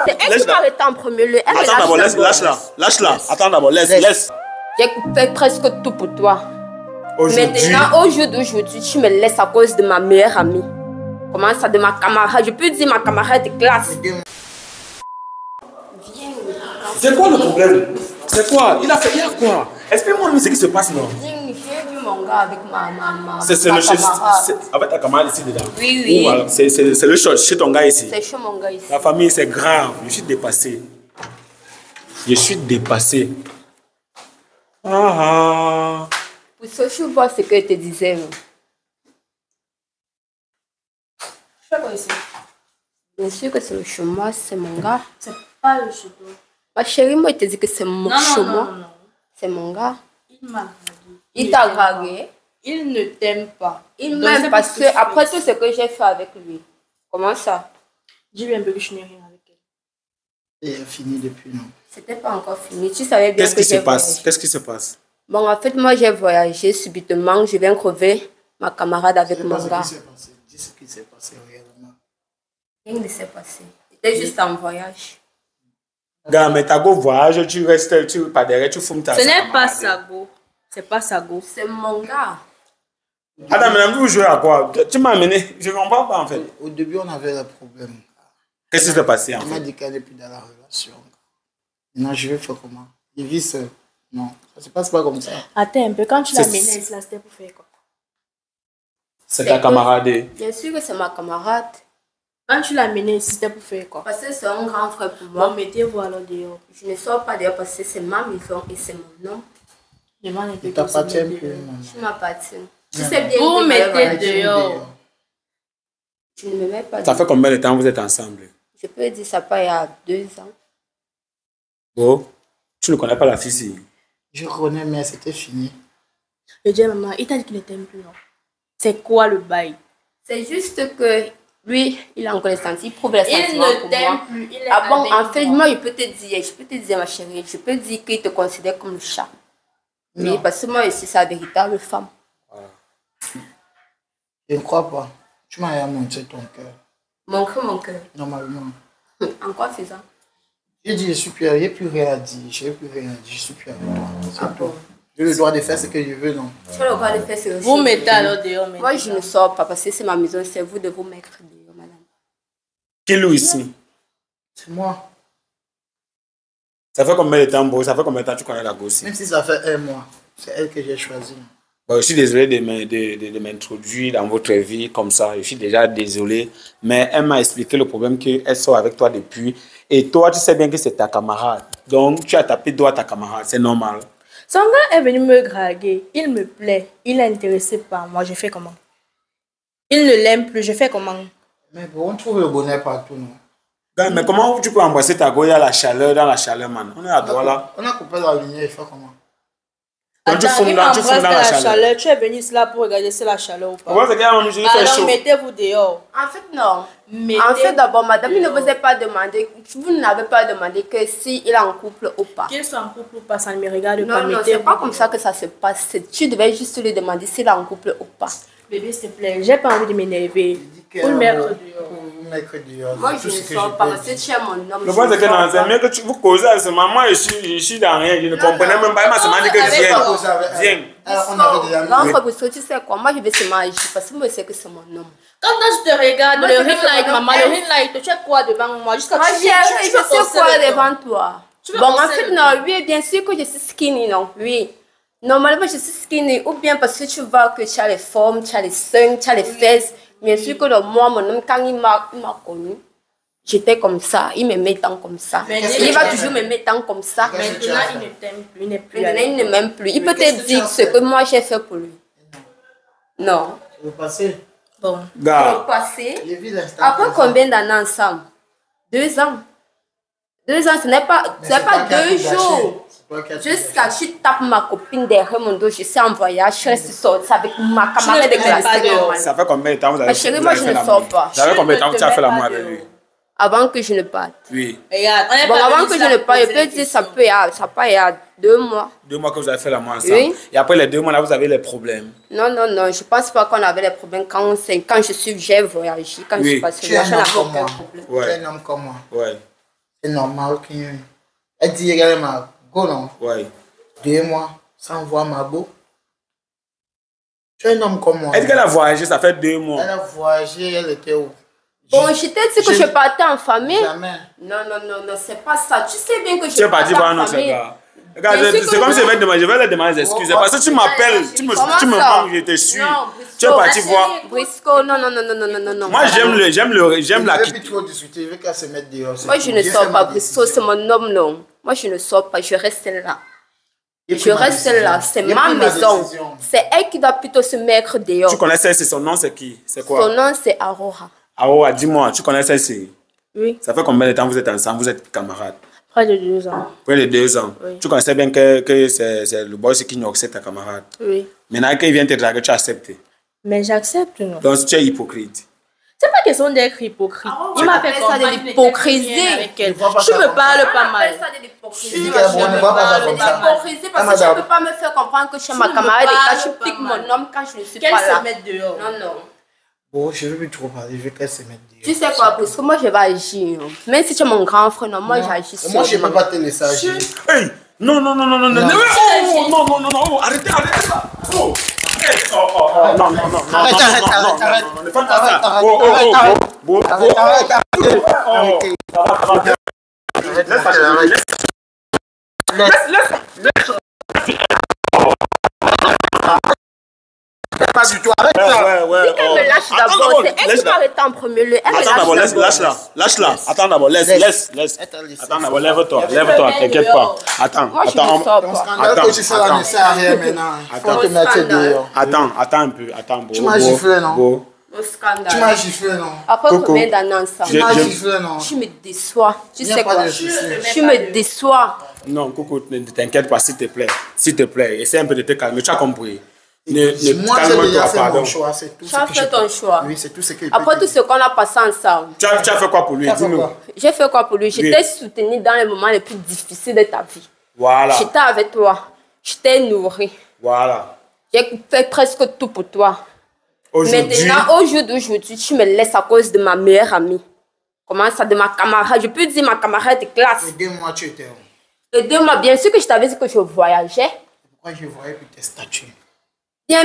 C'est elle qui m'a arrêté en premier lieu. Attends d'abord, lâche-la. Attends d'abord, laisse. J'ai fait presque tout pour toi. Aujourd'hui. Maintenant, au jour d'aujourd'hui, tu me laisses à cause de ma meilleure amie. Comment ça, de ma camarade? Je peux dire ma camarade de classe. Viens. C'est quoi le problème? C'est quoi? Il a quoi? Explique-moi ce qui se passe là. J'ai vu mon gars avec ma c'est le camarade. Avec ta camarade ici dedans. Oui. Voilà. C'est le chez ton gars ici. C'est chez mon gars ici. La famille, c'est grave. Je suis dépassé. Pour ce que je vois ce que je te disais. Bien sûr que c'est le chômage, c'est mon gars. C'est pas le chômage. Ma chérie, moi, je te dis que c'est mon chômage. Non. C'est mon gars. Il m'a dragué. Il t'a dragué. Il ne t'aime pas. Il m'aime parce que après tout ce que j'ai fait avec lui. Comment ça? Dis-lui un peu que je n'ai rien avec elle. Et fini depuis, non? C'était pas encore fini. Tu savais bien Qu'est-ce qui se passe? Qu'est-ce qui se passe? Bon, en fait, moi, j'ai voyagé subitement. Je viens crever ma camarade avec mon gars. Dis ce qui s'est passé réellement. Rien ne s'est passé. C'était juste un voyage. Gars, mais t'as go voyage, tu restes, tu pas derrière, tu fumes ta. Ce n'est pas Sago. C'est pas Sago. C'est mon gars. Attends, mais vous jouez à quoi? Tu m'as amené, je ne comprends pas en fait. Au début, on avait un problème. Qu'est-ce qui s'est passé en fait? Il m'a dit qu'elle n'est plus dans la relation. Maintenant, je vais faire comment? Il vit seul. Non, ça se passe pas comme ça. Attends un peu, quand tu l'as amené ici, c'était pour faire quoi? C'est ta camarade. Bien sûr que c'est ma camarade. Quand tu l'as amené ici, c'était pour faire quoi? Parce que c'est un grand frère pour moi. Bon, mettez-vous alors dehors. Je ne sors pas dehors parce que c'est ma maison et c'est mon nom. Demande un peu. Il t'appartient plus. Tu m'appartiens. Tu sais bien. Vous mettez dehors. Tu ne me mets pas. Ça fait combien de temps vous êtes ensemble? Je peux dire ça pas il y a 2 ans. Oh, tu ne connais pas la fille ici? Je connais, mais c'était fini. Je dis à maman, il t'a dit qu'il ne t'aime plus, non? C'est quoi le bail? C'est juste que lui, il a encore les sentiments, il prouve les sentiments pour moi. Il ne t'aime plus, il est Ah bon, avec en fait, moi, je peux te dire ma chérie, je peux dire qu'il te considère comme le chat. Oui, parce que moi aussi, c'est la véritable femme. Je ne crois pas. Tu m'as montré ton cœur. Montrer mon cœur. Normalement. En quoi faisant? J'ai dit, je suis plus, il n'y a plus rien à dire. Je n'ai plus rien à dire. Je suis plus avec toi. Bon. J'ai le droit de faire ce que je veux, non? Tu as le droit de faire ce que je veux. vous mettez alors dehors. Moi, je ne sors pas parce que c'est ma maison. C'est vous de vous mettre dehors, madame. Qui loue ici? C'est moi. Ça fait combien de temps, bro? Ça fait combien de temps tu connais la gosse? Même si ça fait 1 mois, c'est elle que j'ai choisie. Bon, je suis désolé de m'introduire dans votre vie comme ça. Je suis déjà désolé. Mais elle m'a expliqué le problème qu'elle sort avec toi depuis. Et toi, tu sais bien que c'est ta camarade. Donc, tu as tapé droit à ta camarade. C'est normal. Son gars est venu me draguer. Il me plaît. Il est intéressé par moi. Je fais comment? Il ne l'aime plus. Je fais comment? Mais bon, on trouve le bonheur partout, non? Mais comment tu peux embrasser ta goya dans la chaleur, man? On est à droit là. On a coupé la lumière, il fait comment? Quand tu fumes dans la chaleur. Tu es venu ici là pour regarder si la chaleur ou pas. Ouais, c'est qu'il fait chaud. Alors mettez-vous dehors. En fait, non. En fait, d'abord, madame, il ne vous a pas demandé, vous n'avez pas demandé que s'il est en couple ou pas. Qu'il soit en couple ou pas, ça ne me regarde pas. Non, c'est pas comme ça que ça se passe. Tu devais juste lui demander s'il est en couple ou pas. Bébé, s'il te plaît, j'ai pas envie de m'énerver. Pour le mettre dehors. Moi, je ne sors pas parce que tu es mon homme. Le point, c'est que c'est mieux que vous causez à ce moment. Je suis dans rien. Je ne comprenais même pas. Elle m'a seulement dit que viens. Viens. Tu sais quoi? Moi, je vais se marier parce que moi, je sais que c'est mon homme. Quand je te regarde, le ring light, maman, le ring light, tu as quoi devant moi? Jusqu'à ma chérie, je sais quoi devant toi? Bon, en fait, non, oui, bien sûr que je suis skinny, non, oui. Normalement, je suis skinny, ou bien parce que tu vois que tu as les formes, tu as les seins, tu as les fesses. Bien sûr que moi, mon homme, quand il m'a connu, j'étais comme ça, il me met tant comme ça. Il va toujours me mettre tant comme ça. Maintenant, il ne t'aime plus, il n'est plus. Maintenant, il ne m'aime plus. Il peut te dire ce que moi j'ai fait pour lui. Non. Le passé. Bon. Le passé. Après combien d'années ensemble? 2 ans. 2 ans, ce n'est pas 2 jours. Jusqu'à tu tapes ma copine derrière mon dos, je suis en voyage, je reste sortie avec ma camarade de classe. Ça fait combien de temps vous avez fait? Ma chérie, moi je ne sors pas. Ça fait combien de temps que tu as fait l'amour avec lui? Avant que je ne parte. Oui. Regarde, Bon, avant que je ne parte, je peux dire ça peut il y a 2 mois. 2 mois que vous avez fait l'amour ensemble. Oui. Et après les 2 mois là, vous avez les problèmes. Non, je pense pas qu'on avait des problèmes quand j'ai voyagé, quand je suis passée. Tu es un homme comme aucun moi. problème. Ouais. Tu es un homme comme moi. Ouais. C'est normal qu'elle dit également, go non. Ouais. 2 mois sans voir Mabo. Tu es un homme comme moi. Est-ce qu'elle a voyagé, ça fait 2 mois? Elle a voyagé, elle était où? Bon, je t'ai dit que je partais en famille. Jamais. Non, c'est pas ça. Tu sais bien que je Tu es parti voir un en autre famille. gars. Regarde, Bien sûr c'est que comme non. si je vais leur demander des excuses. Parce que tu m'appelles, tu me Comment ça? manques, je te suis. Non, Tu es parti voir. Briscoe, non. Moi, j'aime la Je ne veux quitter. plus trop discuter, je veux qu'elle se mette dehors. Moi, je ne sors pas, Briscoe, c'est mon homme, non. Moi, je ne sors pas, je reste là. Je reste là, c'est ma maison. C'est elle qui doit plutôt se mettre dehors. Tu connais celle-ci, son nom c'est qui? C'est quoi? Son nom, c'est Aurora. Aurora, dis-moi, tu connais celle-ci? Oui, Ça fait combien de temps vous êtes ensemble? Vous êtes camarades? près de 2 ans. Près de 2 ans. Oui. Tu connaissais bien que c'est le boss qui c'est ta camarade. Oui. Maintenant qu'il vient te draguer, tu acceptes. Mais j'accepte, non. Donc tu es hypocrite. C'est pas question d'être hypocrite. Il m'a fait ça comprendre de qu'il n'était l'hypocrisie. plus rien avec elle. Tu vois pas Tu ça me comme parles ça. pas mal. Ça de l'hypocrisie. Je dis qu'elle ne voit pas ça comme ça. L'hypocrisie parce que je ne peux pas me faire comprendre que je suis ma Tu me camarade et parles que tu pas piques mal. mon homme quand je ne suis Qu'elle pas là. se mette dehors. Non. Bon, je ne veux plus trop parler, je veux qu'elle se mette dehors. Tu sais quoi, parce que moi je vais agir. Même si tu es mon grand frère, non, moi j'agis sur Moi, je ne peux pas te laisser agir. Hey! Non, non, arrêtez ça! Oh! Non, Arrête. ne faites pas ça! Pas du tout, arrête ça. Ouais. Elle me lâche d'abord, c'est elle qui m'a arrêté en premier lieu. Elle me Attends d'abord, lâche d'abord. lâche-la. Attends d'abord, laisse. Attends d'abord, lève-toi, t'inquiète pas. Attends, Moi je ne sors Ton pas. scandale que tu fais là ne sert à rien maintenant. Il faut te mettre dehors. Attends un peu, Tu m'as giflé, non? Beau. Au scandale. Tu m'as giflé, non? Après Coco. combien d'années ensemble? Tu m'as giflé, non? Tu me déçois. Tu Il n'y a sais pas quoi? de souci. Tu me déçois. Non, Coco, ne t'inquiète pas, s'il te plaît. Essaie un peu de te calmer, tu as compris. Moi, j'ai déjà Calme-toi, fait pardon. mon choix, c'est tout Tu ce as que fait je ton peux. choix. Oui, c'est tout ce que je Après peux tout ce qu'on a passé ensemble, Tu as fait quoi pour lui? dire. Dis-nous. Quoi? j'ai fait quoi pour lui? Je t'ai soutenu dans les moments les plus difficiles de ta vie. Voilà. J'étais avec toi. Je t'ai nourri. Voilà. J'ai fait presque tout pour toi. Aujourd'hui, Maintenant, au jour d'aujourd'hui, tu me laisses à cause de ma meilleure amie. Comment ça, de ma camarade? Je peux dire ma camarade de classe. Et 2 mois, tu étais où? Et 2 mois, bien sûr que je t'avais dit que je voyageais. Pourquoi je voyais plus tes statuts? Bien,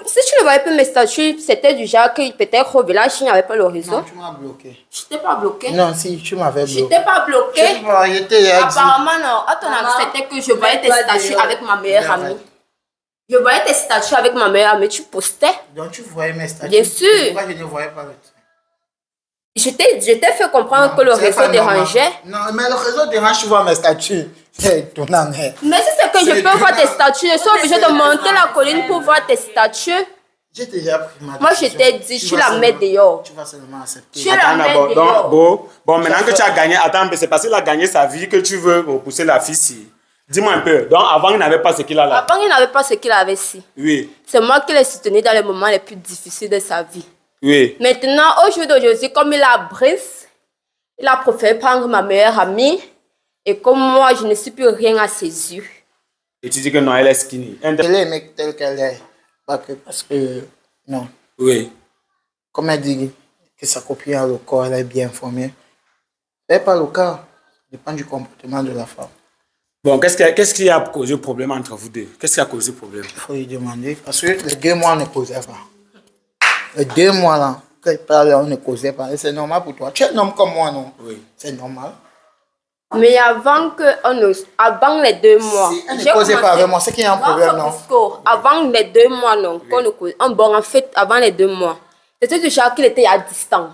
si tu ne voyais pas mes statuts, c'était du genre que peut-être au village, il n'y avait pas le réseau. Non, tu m'as bloqué. Je t'ai pas bloqué. Non, si, tu m'avais Je bloqué. t'ai pas bloqué. J'étais Apparemment, non. À ton avis, c'était que je voyais tes statuts avec ma meilleure amie. Je voyais tes statuts avec ma meilleure amie. Tu postais. Donc, tu voyais mes statuts. Bien sûr. Pourquoi je ne voyais pas le tien? Je t'ai fait comprendre que le C'est réseau pas normal. dérangeait. Non, mais le réseau dérange, tu vois mes statuts. C'est étonnant. Mais si c'est que je C'est peux voir tes étonnant. statuts, je suis obligée de monter la colline pour voir tes statuts. J'ai déjà pris ma Moi, je décision. t'ai dit, tu vas la mets seulement- dehors. Tu vas seulement accepter. Tu la attends mets d'abord. dehors. Bon, maintenant que tu as gagné, attends, c'est parce qu'il a gagné sa vie que tu veux repousser la fille ici. Dis-moi un peu. Donc, avant, il n'avait pas ce qu'il a là. Avant, il n'avait pas ce qu'il avait ici. Oui. C'est moi qui l'ai soutenu dans les moments les plus difficiles de sa vie. Oui. Maintenant, au jour d'aujourd'hui, comme il a brise, il a préféré prendre ma meilleure amie. Et comme moi, je ne suis plus rien à ses yeux. Et tu dis que non, elle est skinny. Elle est mec telle qu'elle est. Parce que, non. Oui. Comme elle dit que sa copine a le corps, elle est bien informée. Ce n'est pas le cas. Ça dépend du comportement de la femme. Bon, qu'est-ce qui a causé le problème entre vous deux? Qu'est-ce qui a causé le problème? Il faut lui demander. Parce que les 2 mois, on ne causait pas. Les 2 mois là, quand il parlait, on ne causait pas. Et c'est normal pour toi. Tu es un homme comme moi, non? Oui. C'est normal. Mais avant les 2 mois. Si elle ne causait pas avec moi, c'est qu'il y a un problème, non? Avant les 2 mois, non. Qu'on ne cause. Bon, en fait, avant les 2 mois, c'était du genre qu'il était à distance.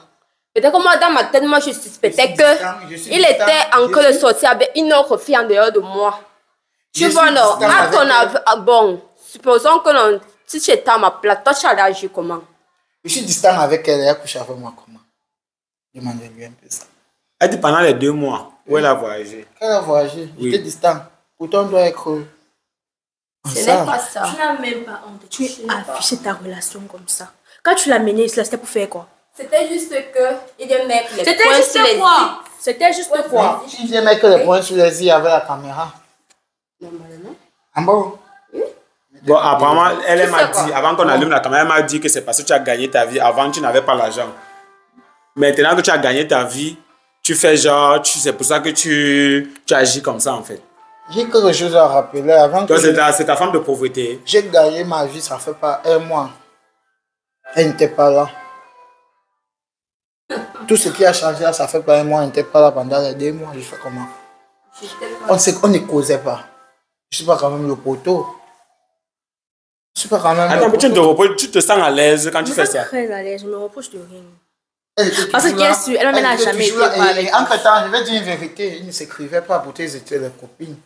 Peut-être que moi, dans ma tête, moi, je suspectais qu'il était en train de sortir avec une autre fille en dehors de moi. Tu vois, non? Bon, supposons que non, si tu étais à ma place, toi, tu allais agir comment? Je suis distant avec elle, elle a couché avec moi comment? Demandez-lui un peu ça. Elle dit pendant les 2 mois où elle a voyagé. Quand elle a voyagé, Oui. j'étais distant. Pourtant, on doit être Ce n'est pas ça. Tu n'as même pas honte. Tu as affiché ta relation comme ça. Quand tu l'as menée, c'était pour faire quoi? C'était juste que il aimait mettre les C'était points juste sur les quoi? i. C'était juste quoi? Si je mets que les points sur les i avec la caméra. Normalement. En bas. Bon, apparemment, elle m'a sais quoi? dit, avant qu'on allume la caméra, elle m'a dit que c'est parce que tu as gagné ta vie. Avant, tu n'avais pas l'argent. Maintenant que tu as gagné ta vie, tu fais genre, c'est pour ça que tu agis comme ça en fait. J'ai quelque chose à rappeler. Avant Donc que c'est ta femme de pauvreté. j'ai gagné ma vie, ça fait pas un mois. Elle n'était pas là. Tout ce qui a changé là, ça fait pas un mois. Elle n'était pas là pendant les 2 mois. Je fais comment? On ne causait pas. Je suis pas quand même le poteau. Je suis pas quand même. Attends, mais tu te reposes, tu te sens à l'aise quand tu fais ça. Très à l'aise, je me reproche de rien. Parce Parce qu'elle suit, elle n'a jamais été avec. entre temps, je vais dire une vérité, ils ne s'écrivaient pas pour ils étaient les copines.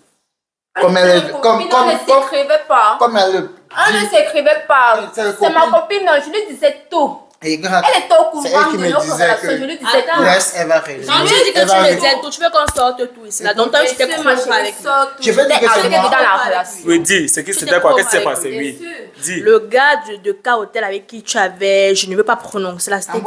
Comme elle, on ne s'écrivait pas. Comme elle On ne s'écrivait pas. C'est ma copine, je lui disais tout. Et grave, Elle était au c'est courant elle qui de me notre disait relation, je que lui disais tout. laisse, elle va réussir. Quand tu dis que tu me disais tout, tu veux qu'on sorte tout ici. Là, donc toi, tu t'es Bien sûr, contre ma chérie, avec sors moi. tout. Je veux dire que c'est J'étais moi. dans la relation. Oui, dis, c'était quoi? Qu'est-ce qui s'est passé? Oui. Bien sûr. Dis. Le gars de K-Hotel avec qui tu avais, je ne veux pas prononcer là, c'était qui?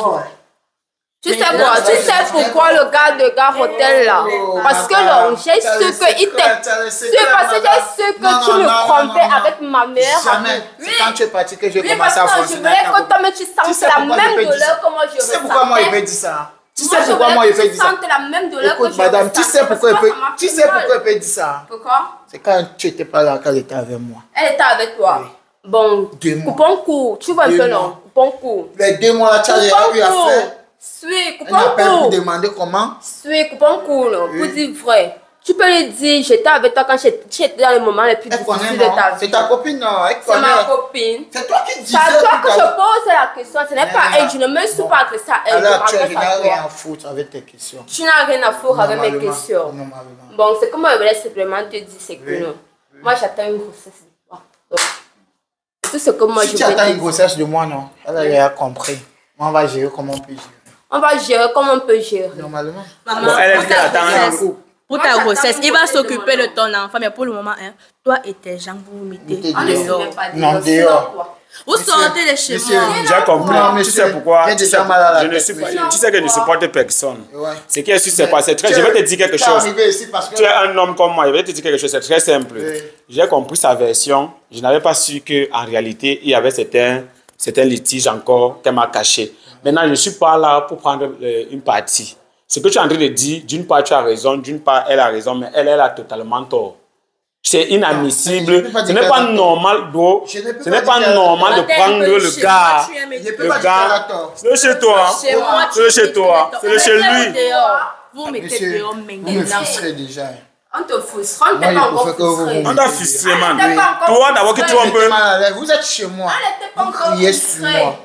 Tu sais quoi? Tu sais pourquoi le gars de Gare Hotel là? Parce que non, j'ai su que il t'est. C'est parce que j'ai su que tu me trompais avec ma mère. Jamais. C'est quand tu es parti que j'ai Oui, commencé parce à que je fonctionner. voulais que toi, mais tu sentes la même douleur que moi je Tu sais pourquoi moi il peut dire ça? Tu sais Moi, je pourquoi voulais moi que il peut tu dire ça? sentes la même douleur que Écoute, je madame, tu sais ressentais, pourquoi il parce peut, que ça m'a tu fait sais mal. pourquoi il peut dire ça? Pourquoi? C'est quand tu n'étais pas là, qu'elle était avec moi. Elle était avec toi. Oui. Bon, 2 mois. coupons court. Tu vois un 2 peu mois. non? Coupons court. Les 2 mois là, tu as eu à faire. Suis, Elle coupons n'appelle pour court. demander comment. Suis, coupons court. Oui. Pour dire vrai. Tu peux lui dire, j'étais avec toi quand j'étais dans les moments les plus Elle connaît, difficiles de non? ta vie. C'est ta copine, non? Elle C'est ma connaît. copine. C'est toi qui C'est disais à toi tout que à je l'heure. pose la question. Ce n'est pas Mais elle. Je ne me suis bon. pas adressée à elle. Je Alors, tu m'adresse n'as à rien toi. à foutre avec tes questions. Tu n'as rien à foutre avec mes Normalement. questions. Normalement. Bon, c'est comme je voulais simplement te dire, c'est que Oui. non. Moi, j'attends une grossesse de toi. Donc, tout ce que moi, Si je tu veux attends te une grossesse de moi, non? Elle a rien compris. Moi, on va gérer comment on peut gérer. On va gérer comme on peut gérer. Normalement. Maman, Bon, elle a pour dit, ta attends, grossesse, attends. pour Moi, ta j'attends grossesse, une il va grossesse de s'occuper mon de ton enfant, mais pour le moment, hein, toi et tes gens, vous vous mettez Mettez On ne se dehors. met pas Non, dehors. dehors. Sinon, quoi? Vous Monsieur, sortez de chez monsieur, moi. J'ai compris. Non, Tu monsieur, sais pourquoi? j'ai Tu déjà sais- mal à la je ne tête, suis pas. monsieur. Tu sais que je ne supporte personne. Ouais. Ce qui est sûr, c'est quoi? C'est très. Je vais te dire quelque Tu es chose. arrivé ici parce que. Tu es un homme comme moi. Je vais te dire quelque chose. C'est très simple. Oui. J'ai compris sa version. Je n'avais pas su que en réalité il y avait certains litiges encore qu'elle m'a caché. Maintenant, je ne suis pas là pour prendre une partie. Ce que tu es en train de dire, d'une part tu as raison, d'une part elle a raison, mais elle a totalement tort. C'est inadmissible. Non, je ne peux pas Ce dire n'est qu'elle pas a tort. normal, bro. Je ne peux Ce pas n'est dire pas qu'elle a normal de tort. prendre Chez le moi, gars. tu aimes Je ne peux Le pas dire qu'elle a gars. tort. C'est le chez toi. Chez moi, C'est le chez toi. C'est le chez lui. Vous mettez Monsieur, dehors vous me maintenant. frustrez déjà. On te frustre. On Moi, t'est je pas encore préfère que vous frustré. vous- On t'a frustré, man. Elle n'était pas encore Toi, d'abord que tu frustrée. vois un peu. Mal à l'aise. Vous êtes chez moi. Elle n'était pas Vous encore criez sur frustrée. moi.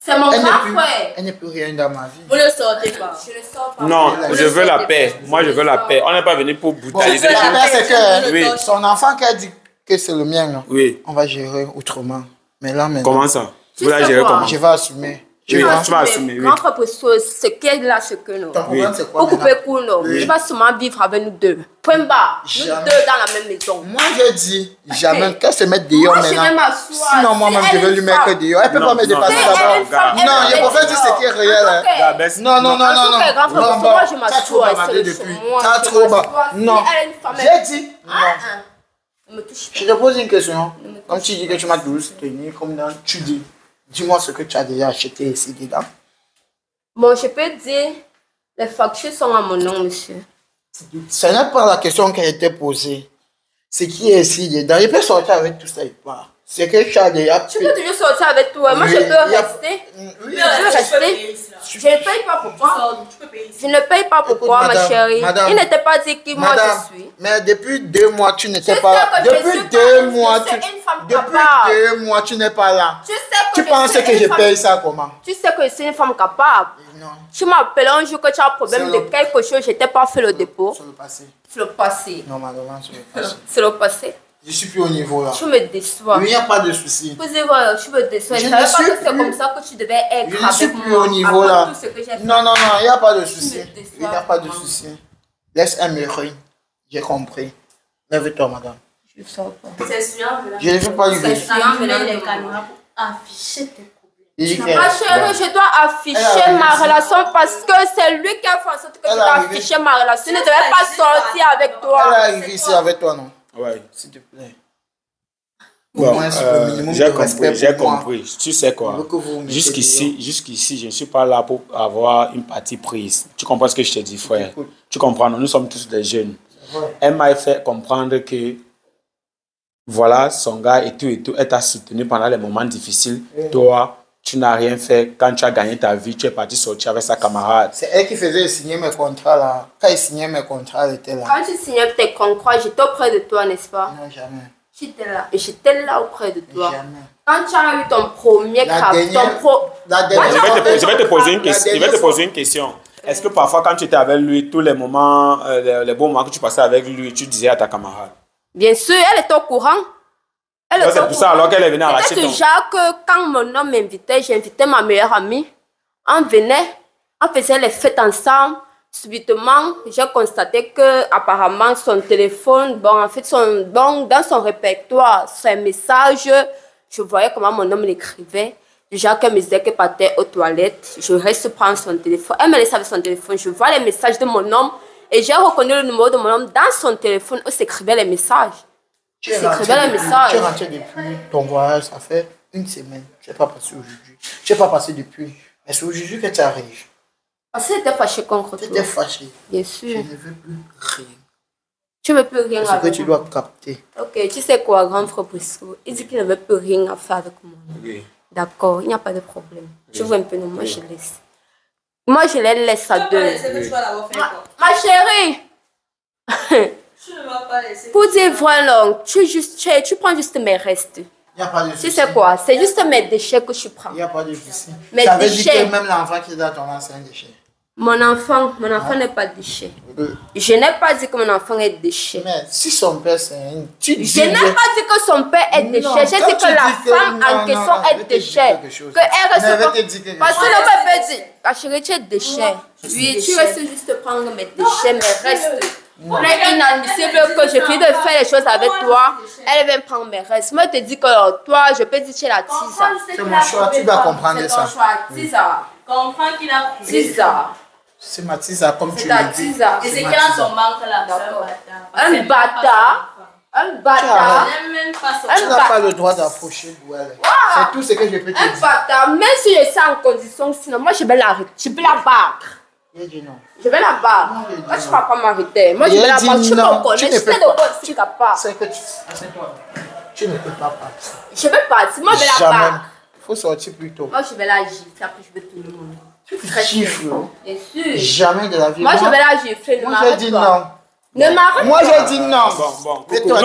C'est mon Elle n'est grand plus- frère. elle n'est plus rien dans ma vie. Vous ne sortez pas. Je le sors pas. Non, Vous je le veux la sortez paix. pas. Moi, je veux la paix. On n'est pas venu pour Bon, brutaliser les la gens. paix, c'est que Oui. son enfant qui a dit que c'est le mien, non? Oui. On va gérer autrement. Mais là, maintenant, Comment ça? Tu Vous la sais gérez quoi? comment? je vais assumer. Oui, Tu vois? tu vas assumer, oui. Grand frère pour ce qu'elle là, ce que nous. Ton problème, c'est quoi Pour couper maintenant? court, non. Oui. Il va sûrement vivre avec nous deux. Point barre. Nous Jamais. deux dans la même maison. Moi, j'ai dit, jamais qu'elle se mette dehors Moi, je vais maintenant. m'asseoir. Sinon, moi-même, Si je elle vais est lui mettre femme. dehors. Elle peut Non, pas me non, dépasser non, Si elle d'abord. est femme, elle Non, doit je être préfère dire ce qui est dehors. réel. hein. Ok. La baisse. Non, non, non, En non, tout non. cas, grand frère, Non, parce que bon, moi, je t'as m'assois trop et bavardé c'est depuis. moi, T'as je trop m'assois. Si Non. elle est une femme, J'ai dit, non. ne me touche Je pas. te pose une question. Comme tu dis que tu m'as toujours soutenu, comme dans, tu dis, dis-moi ce que tu as déjà acheté ici dedans. Bon, je peux dire, les factures sont à mon nom, monsieur. Ce n'est pas la question qui a été posée. C'est qui est ici dedans. Il peut sortir avec tout ça et pas. C'est que tu as déjà Tu peux toujours sortir avec toi. Moi, je Oui, peux il y a- rester. Oui. Je peux rester. Je ne paye pas pourquoi. Tu peux payer ici. Je ne paye pas pourquoi, Écoute, ma madame, chérie. madame, Il n'était pas dit qui moi Madame, je suis. mais depuis 2 mois, tu n'étais Je pas sais là. que je Depuis suis 2 pas- mois, je tu... suis une femme Depuis capable. 2 mois, tu n'es pas là. Tu sais que Tu penses que je paye ça comment? Tu sais que je suis une femme capable. Non, Tu m'appelles un jour que tu as un problème C'est de le- quelque chose, je n'étais pas fait le dépôt. sur le passé. C'est le passé. Normalement, sur le passé. C'est le passé. Je suis plus au niveau là. Tu me déçois. Il n'y a pas de souci. Vous savez, voilà, tu me déçois. Je Je ne savais ne pas suis que c'est plus- comme ça que tu devais être Je ne suis avec plus moi. au niveau après là. tout ce que j'ai fait. Non, non, non, il n'y a pas de souci. me déçois. Il n'y a pas de souci. Laisse un mérite. J'ai compris. Lève-toi, madame. Je sors pas. C'est sûr, Je ne veux pas lui C'est dire. sûr. Ça met les caméras pour afficher tes problèmes. Ma chérie, je dois afficher ma relation parce que c'est lui qui a fait en sorte que je dois afficher ma relation. Je ne devais pas sortir avec toi. Elle est arrivée ici avec toi, non? Ouais. S'il te plaît. Bon, j'ai compris. Tu sais quoi? Jusqu'ici, je ne suis pas là pour avoir une partie prise. Tu comprends ce que je te dis, frère? Tu comprends? Nous sommes tous des jeunes. Elle m'a fait comprendre que voilà, son gars et tout, elle t'a soutenu pendant les moments difficiles. Toi, tu n'as rien fait. Quand tu as gagné ta vie, tu es parti sortir avec sa camarade. C'est elle qui faisait signer mes contrats là. Quand il signait mes contrats, elle était là. Quand tu signais tes contrats, j'étais auprès de toi, n'est-ce pas? Non, jamais. J'étais là. Et j'étais là auprès de toi. Jamais. Quand tu as eu ton premier crap, Je vais te poser une question. Est-ce que parfois, quand tu étais avec lui, tous les moments, les bons moments que tu passais avec lui, tu disais à ta camarade? Bien sûr, elle était au courant. C'est pour ça alors qu'elle est venue arracher ton... C'est déjà que quand mon homme m'invitait, j'invitais ma meilleure amie. On venait, on faisait les fêtes ensemble. Subitement, j'ai constaté que apparemment son téléphone, dans son répertoire, ses messages, je voyais comment mon homme l'écrivait. Déjà qu'elle me disait qu'elle partait aux toilettes, je reste prendre son téléphone. Elle me laissait avec son téléphone, je vois les messages de mon homme et j'ai reconnu le numéro de mon homme dans son téléphone où s'écrivaient les messages. Tu es rentré depuis ton voyage, ça fait une semaine. Tu n'es pas passé aujourd'hui. Tu n'es pas passé depuis. Mais c'est aujourd'hui que tu arrives. Parce que j'étais fâchée contre toi. Tu étais fâchée. Bien sûr. Je ne veux plus rien. Tu ne veux plus rien avec moi. C'est ce que tu dois capter. Ok, tu sais quoi, grand frère Briscoe? Il dit qu'il ne veut plus rien à faire avec moi. Oui. D'accord, il n'y a pas de problème. Oui. Tu vois un peu, non, moi je laisse. Moi je les laisse à deux. Ma chérie! Tu ne vas pas laisser. Pour dire voilà, tu prends juste mes restes. Il n'y a pas de souci. Tu sais quoi? C'est juste mes déchets que je prends. Il n'y a pas de souci. Mes ça veut dire déchets. que même l'enfant qui est dans ton c'est un déchet. Mon enfant n'est pas déchet. Je n'ai pas dit que mon enfant est déchet. Mais si son père c'est un... Je n'ai pas dit que son père est déchet. J'ai dit que la femme en question est déchet. Que elle reste... Parce que le père peut dire, la chérie, tu es déchet. Oui, tu restes juste prendre mes déchets, mes restes. C'est inadmissible que je finis de faire les choses avec toi. Elle vient prendre mes restes. Moi, je te dis que toi, je peux dire que tu es la tisa. C'est mon choix, tu dois comprendre ça. C'est ton choix, tisa. Comprends qu'il a prouvé. Tisa. C'est ma tisa, comme tu le dis. Et c'est qu'elle a son manque là. Un bâtard. Un bâtard. Tu n'as pas le droit d'approcher Douelle. C'est tout ce que je peux te dire. Un bâtard. Même si je suis en condition, sinon moi je vais l'arrêter. Je vais la battre. Il dit non. Je vais la battre. Moi je ne vais pas m'arrêter. Moi je vais la battre. Tu me connais. Je sais de quoi je suis capable. C'est que tu ne peux pas partir. Je vais partir. Moi je vais la battre. Il faut sortir plus tôt. Moi je vais la gifler. Après je vais tourner mon dos. Tu gifles. Bien sûr. Jamais de la vie. Moi je vais la gifler. Moi j'ai dit non. Ne m'arrête pas. Moi j'ai dit non. Bon. Non.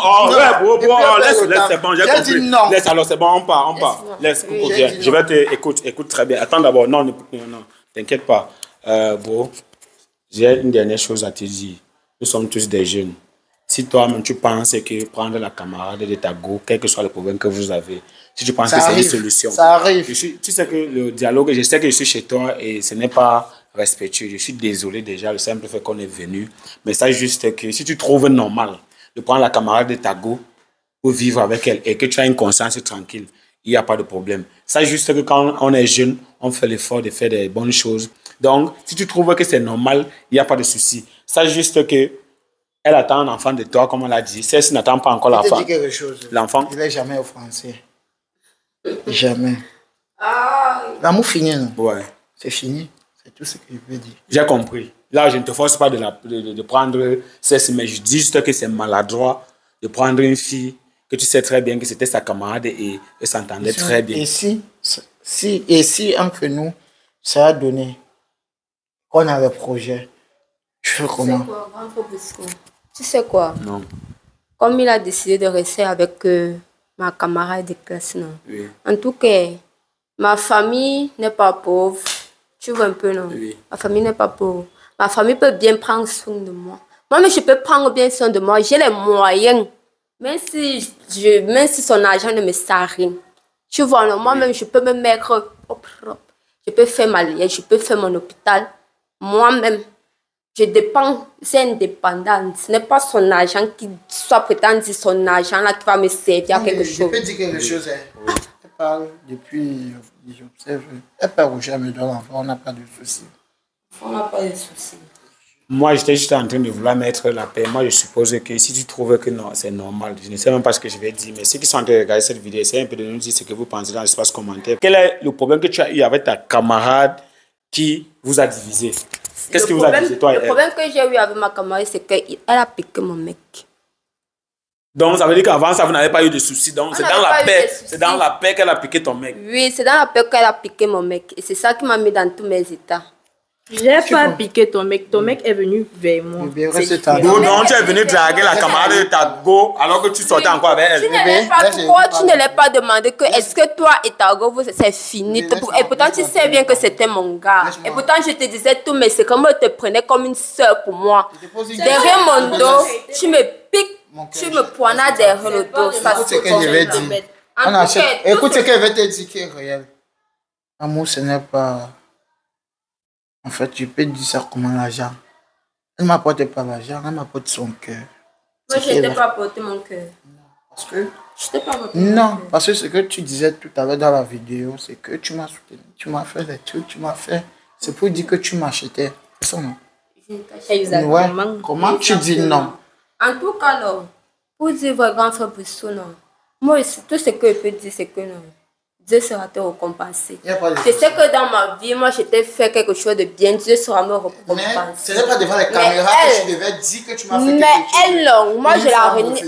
Oh, ouais, bon, laisse, c'est bon, j'ai compris. Dit non. Laisse, alors c'est bon, on part. Laisse, viens. Je vais te écoute très bien. Attends d'abord, non, t'inquiète pas. Bro, j'ai une dernière chose à te dire. Nous sommes tous des jeunes. Si toi-même tu penses que prendre la camarade de ta go, quel que soit le problème que vous avez, si tu penses que c'est une solution. Ça arrive. Tu sais que le dialogue, je sais que je suis chez toi et ce n'est pas respectueux. Je suis désolé déjà, le simple fait qu'on est venu. Mais ça juste que si tu trouves normal de prendre la camarade de ta go pour vivre avec elle et que tu as une conscience tranquille, il n'y a pas de problème. Ça juste que quand on est jeune, on fait l'effort de faire des bonnes choses. Donc, si tu trouves que c'est normal, il n'y a pas de souci. Ça juste que elle attend un enfant de toi, comme on l'a dit. Celle-ci n'attend pas encore l'enfant. Je te dis quelque chose. L'enfant. Il n'est jamais offensé. Jamais. L'amour finit, non? Ouais. C'est fini. C'est tout ce que je peux dire. J'ai compris. Là, je ne te force pas de prendre celle-ci, mais je dis juste que c'est maladroit de prendre une fille que tu sais très bien que c'était sa camarade et s'entendait très bien. Et si entre nous, ça a donné qu'on a le projet, je fais comment? Tu sais quoi? Non. Comme il a décidé de rester avec ma camarade de classe, non? Oui. En tout cas, ma famille n'est pas pauvre. Tu vois un peu, non? Oui. Ma famille n'est pas pauvre. Ma famille peut bien prendre soin de moi. Moi, je peux prendre bien soin de moi. J'ai les moyens. Même si son argent ne me sert à rien. Tu vois, non? Moi-même, je peux me mettre au propre. Je peux faire ma liaison, je peux faire mon hôpital. Moi-même, je dépends, c'est indépendant. Ce n'est pas son argent qui soit prétendu son argent là qui va me servir à quelque chose. Je peux dire quelque chose. parle depuis, j'observe. Elle peut rougir, mais dans l'enfant, on n'a pas de soucis. On n'a pas de soucis. Moi, j'étais juste en train de vouloir mettre la paix. Moi, je suppose que si tu trouves que non, c'est normal, je ne sais même pas ce que je vais dire, mais ceux qui sont en train de regarder cette vidéo, essayez un peu de nous dire ce que vous pensez dans l'espace commentaire. Quel est le problème que tu as eu avec ta camarade qui vous a divisé? Qu'est-ce qui vous a divisé, toi et elle? Le problème que j'ai eu avec ma camarade, c'est qu'elle a piqué mon mec. Donc, ça veut dire qu'avant ça, vous n'avez pas eu de soucis. Donc, c'est dans la paix. C'est dans la paix qu'elle a piqué ton mec. Oui, c'est dans la paix qu'elle a piqué mon mec. Et c'est ça qui m'a mis dans tous mes états. Je n'ai pas piqué ton mec. Ton mec est venu vers moi. Non, tu es venu draguer la camarade de ta go alors que tu sortais encore avec elle. Pourquoi tu ne l'as pas demandé que est-ce que toi et ta go, c'est fini? Et pourtant, tu sais bien que c'était mon gars. Et pourtant, je te disais tout, mais c'est comme je te prenais comme une soeur pour moi. Derrière mon dos, tu me piques. Tu me poignardes derrière le dos. Écoute ce que je vais dire. Écoute ce qu'elle veut te dire qui est réel. L'amour, ce n'est pas... En fait, je peux dire ça comme l'argent. Elle ne m'apporte pas l'argent, elle m'apporte son cœur. Moi, je ne t'ai pas apporté mon cœur. Parce que... Je t'ai pas apporté non, parce que ce que tu disais tout à l'heure dans la vidéo, c'est que tu m'as soutenu, tu m'as fait des trucs, tu m'as fait... C'est pour dire que tu m'achetais. C'est ça, non? Exactement. Ouais. Comment tu dis non? En tout cas, là, pour dire votre grand frère Brissot, non. Moi, tout ce que je peux dire, c'est que non. Dieu sera te récompenser. Je sais que dans ma vie, moi, je t'ai fait quelque chose de bien. Dieu sera me récompenser. Mais ce n'est pas devant les caméras que tu devais dire que tu m'as fait quelque chose. Mais elle, non, moi, je la renie.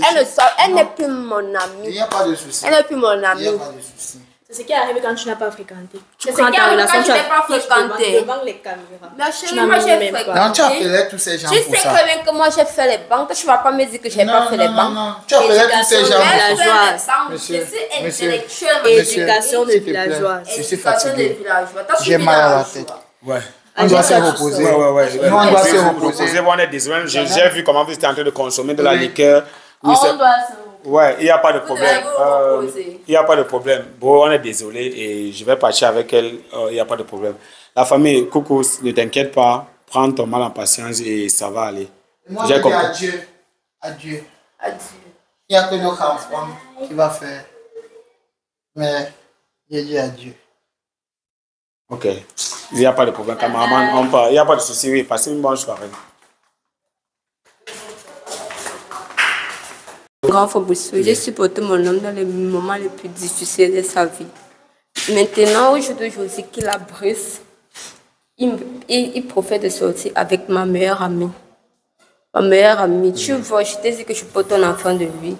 Elle n'est plus mon amie. Il n'y a pas de souci. Elle n'est plus mon amie. Il n'y a pas de souci. C'est ce qui est arrivé quand tu n'as pas fréquenté. C'est ce qui est arrivé quand tu n'as pas fréquenté. Devant les caméras. Mais chérie, moi j'ai fréquenté. Non, tu appelais tous ces gens Tu pour sais ça. très bien que moi j'ai fait les banques. Tu ne vas pas me dire que je n'ai pas fait les banques. Non, tu appelais tous ces gens pour Je suis intellectuelle. Éducation de villageoise. Je suis fatigué. J'ai J'ai mal à la tête. Ouais. On doit se reposer. Ouais. Nous, on doit se reposer. On est désolé. J'ai vu comment vous étiez en train de consommer de la liqueur. Oui, On doit se ouais, il n'y a pas de problème. devez vous reposer. Il n'y a pas de problème. Bon, on est désolé et je vais partir avec elle. Il n'y a pas de problème. La famille, coucou, ne t'inquiète pas. Prends ton mal en patience et ça va aller. Moi, je dis adieu. Adieu. Adieu. Il n'y a que notre enfant qui va faire. Mais, je dis adieu. Ok. Il n'y a pas de problème. Cameraman, il n'y a pas de souci. Oui, passez une bonne soirée. Grand frère Brissot, j'ai supporté mon homme dans les moments les plus difficiles de sa vie. Maintenant, aujourd'hui, je sais qu'il a brise. Il profite de sortir avec ma meilleure amie. Ma meilleure amie, tu vois, je t'ai dit que je porte ton enfant de lui.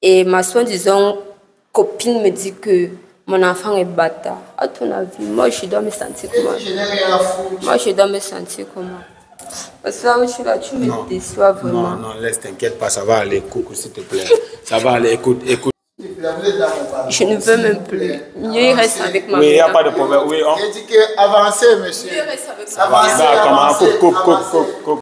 Et ma soi-disant copine me dit que mon enfant est bâtard. À ton avis, moi, je dois me sentir comment? Moi, je dois me sentir comment? Parce que là où je suis là, tu me déçois vraiment. Non, laisse, t'inquiète pas, ça va aller. Coucou, s'il te plaît. Ça va aller, écoute. Je ne veux même plus. Il reste avec ma mère. Oui, il n'y a pas de problème. Oui, Il dit que avancez, monsieur. Il reste avec Ça va, comment? Coupe.